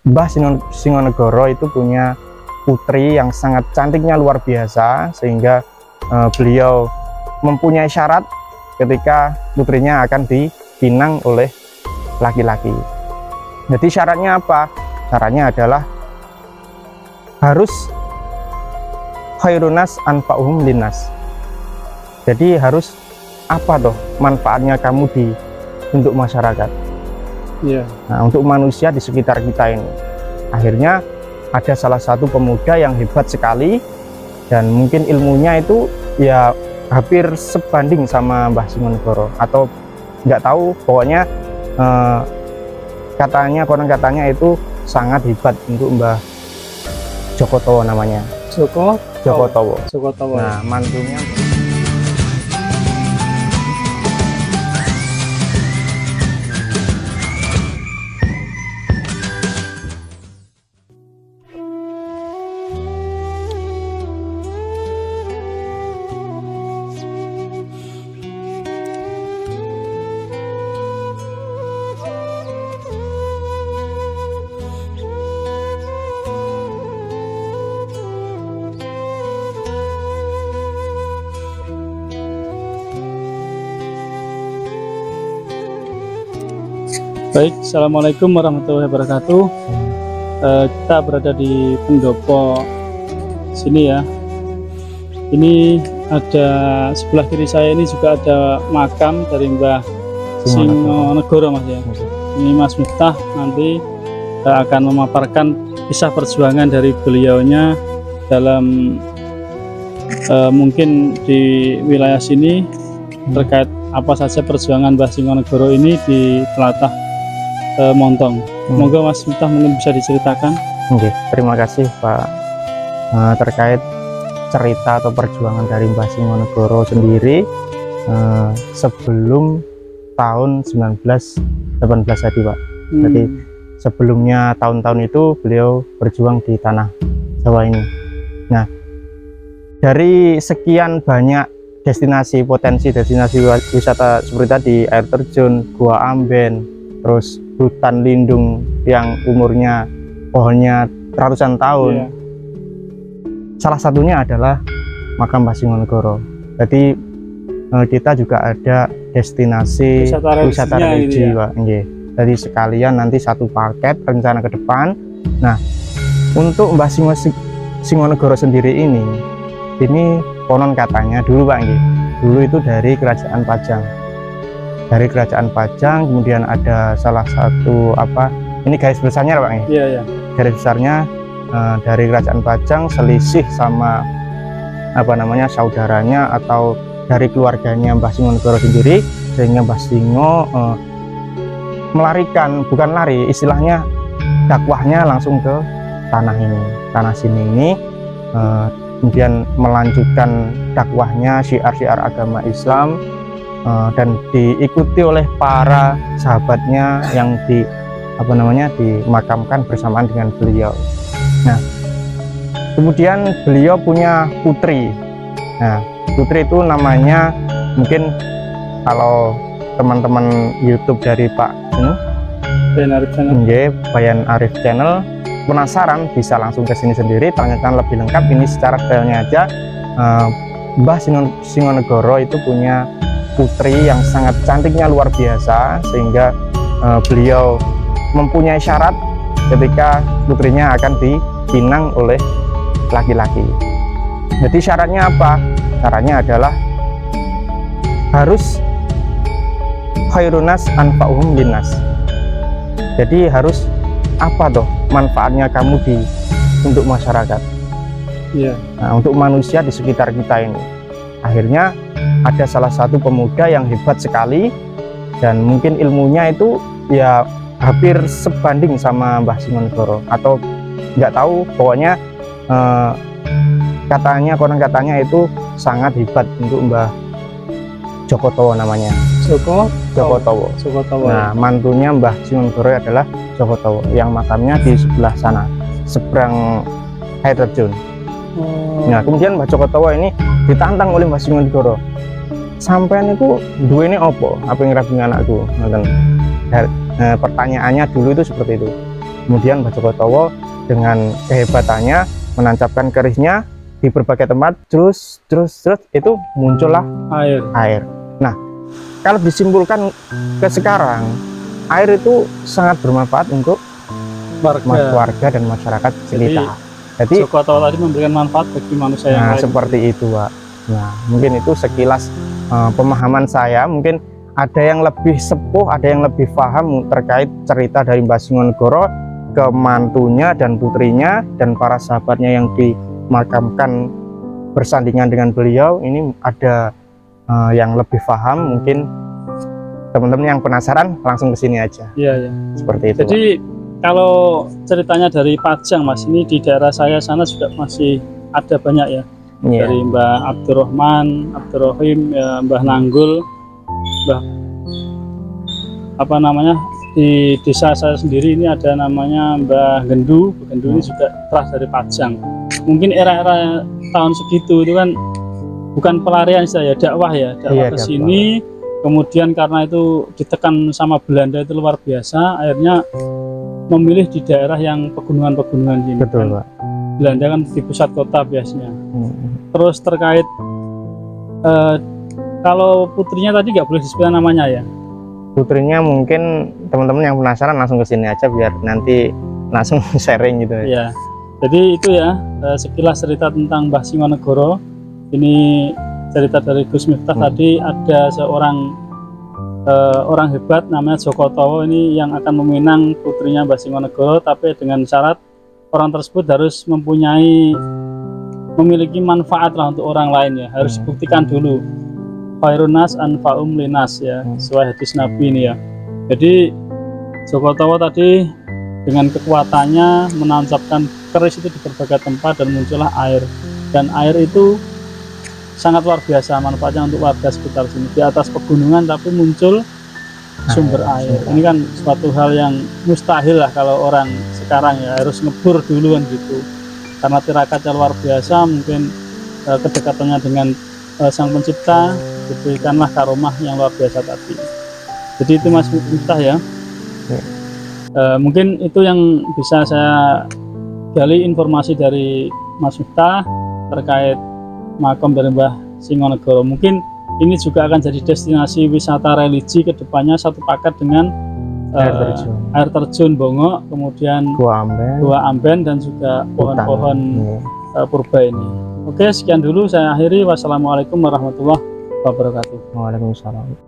Mbah Singonegoro itu punya putri yang sangat cantiknya luar biasa, sehingga beliau mempunyai syarat ketika putrinya akan dipinang oleh laki-laki. Jadi syaratnya apa? Syaratnya adalah harus khairunas anfa'uhum linnas. Jadi harus apa toh manfaatnya kamu untuk masyarakat. Nah, untuk manusia di sekitar kita ini. Akhirnya ada salah satu pemuda yang hebat sekali dan mungkin ilmunya itu ya hampir sebanding sama Mbah Singonegoro, atau nggak tahu, pokoknya konon katanya itu sangat hebat untuk Mbah Jogotowo namanya. Jogotowo. Nah, mantunya. Baik, assalamualaikum warahmatullahi wabarakatuh. Kita berada di pendopo sini ya. Ini ada sebelah kiri saya ini juga ada makam dari Mbah Singonegoro Mas ya. Ini Mas Miftah nanti akan memaparkan kisah perjuangan dari beliaunya dalam mungkin di wilayah sini terkait apa saja perjuangan Mbah Singonegoro ini di telatah Montong. Semoga Mas Miftah mungkin bisa diceritakan. Oke, terima kasih Pak. Terkait cerita atau perjuangan dari Mbah Singonegoro sendiri sebelum tahun 1918 tadi Pak. Jadi sebelumnya tahun-tahun itu beliau berjuang di tanah Jawa ini. Nah, dari sekian banyak potensi destinasi wisata seperti tadi, air terjun, Gua Amben, terus hutan lindung yang umurnya pohonnya ratusan tahun. Salah satunya adalah makam Mbah Singonegoro. Jadi kita juga ada destinasi wisata religi Pak. Jadi sekalian nanti satu paket rencana ke depan. Nah, untuk Mbah Singonegoro sendiri ini konon katanya dulu Pak, dulu itu dari Kerajaan Pajang. Dari Kerajaan Pajang, kemudian ada salah satu ini garis besarnya Pak. Garis besarnya dari Kerajaan Pajang selisih sama saudaranya atau dari keluarganya Mbah Singonegoro sendiri, sehingga Mbah Singo melarikan, bukan lari, istilahnya dakwahnya langsung ke tanah sini ini, kemudian melanjutkan dakwahnya, syiar-syiar agama Islam, dan diikuti oleh para sahabatnya yang dimakamkan bersamaan dengan beliau. Nah, kemudian beliau punya putri. Nah, putri itu namanya, mungkin kalau teman-teman YouTube dari Pak Bayan Arif Channel penasaran, bisa langsung ke sini sendiri, tanyakan lebih lengkap. Ini secara detailnya aja. Mbah Singonegoro itu punya putri yang sangat cantiknya luar biasa, sehingga beliau mempunyai syarat ketika putrinya akan dipinang oleh laki-laki. Jadi syaratnya apa? Syaratnya adalah harus khairunas anfa'uhum linnas. Jadi harus apa toh manfaatnya kamu untuk masyarakat. Nah, untuk manusia di sekitar kita ini. Akhirnya ada salah satu pemuda yang hebat sekali dan mungkin ilmunya itu ya hampir sebanding sama Mbah Singonegoro, atau nggak tahu, pokoknya konon katanya itu sangat hebat untuk Mbah Jogotowo namanya. Jogotowo. Nah, mantunya Mbah Singonegoro adalah Jogotowo yang makamnya di sebelah sana, seberang air terjun. Nah, kemudian Mbah Jogotowo ini ditantang oleh Mbah Singonegoro. Sampean itu duwe opo? Apa yang rabi anakku? Pertanyaannya dulu itu seperti itu. Kemudian Mbah Joko Towo dengan kehebatannya menancapkan kerisnya di berbagai tempat, terus itu muncullah air. Nah, kalau disimpulkan ke sekarang, air itu sangat bermanfaat untuk warga dan masyarakat sekitar. Jadi Joko Towo tadi memberikan manfaat bagi manusia yang lain. Seperti itu, Pak. Nah, mungkin itu sekilas pemahaman saya. Mungkin ada yang lebih sepuh, ada yang lebih paham terkait cerita dari Mbah Singonegoro ke mantunya dan putrinya dan para sahabatnya yang dimakamkan bersandingan dengan beliau. Ini ada yang lebih paham. Mungkin teman-teman yang penasaran langsung ke sini aja. Iya. Seperti itu. Jadi kalau ceritanya dari Pajang, Mas, ini di daerah saya sana juga masih ada banyak ya. Iya. Dari Mbah Abdurrahman, Abdurrahim, ya, Mbah Nanggul, Mbah apa namanya, di desa saya sendiri ini ada namanya Mbah Gendu. Gendu ini juga teras dari Pajang. Mungkin era-era tahun segitu itu kan bukan pelarian saya, dakwah ya, dakwah ke sini. Kemudian karena itu ditekan sama Belanda itu luar biasa, akhirnya memilih di daerah yang pegunungan-pegunungan sini. Betul, Pak. Belanda kan di pusat kota biasanya. Terus terkait kalau putrinya tadi nggak boleh disebutkan namanya ya? Putrinya mungkin teman-teman yang penasaran langsung ke sini aja biar nanti langsung sharing gitu. Ya. Jadi itu ya sekilas cerita tentang Mbah Singonegoro. Ini cerita dari Gus Miftah. Tadi ada seorang orang hebat namanya Joko Towo ini yang akan meminang putrinya Mbah Singonegoro, tapi dengan syarat orang tersebut harus memiliki manfaat lah untuk orang lain ya, harus buktikan dulu khairun nas anfa'um linas ya, sesuai hadis Nabi ini ya. Jadi Joko Towo tadi dengan kekuatannya menancapkan keris itu di berbagai tempat dan muncullah air, dan air itu sangat luar biasa manfaatnya untuk warga sekitar sini. Di atas pegunungan tapi muncul sumber air. Ini kan suatu hal yang mustahil lah kalau orang sekarang ya, harus ngebur duluan gitu. Karena tirakatnya luar biasa, mungkin kedekatannya dengan Sang Pencipta diberikanlah karomah yang luar biasa tadi. Jadi itu Mas Miftah ya. Mungkin itu yang bisa saya gali informasi dari Mas Miftah terkait makam dari Mbah Singonegoro. Mungkin ini juga akan jadi destinasi wisata religi ke depannya, satu paket dengan air terjun Bongok, kemudian Gua Amben dan juga pohon-pohon purba ini. Oke, sekian dulu saya akhiri. Wassalamualaikum warahmatullahi wabarakatuh. Waalaikumsalam.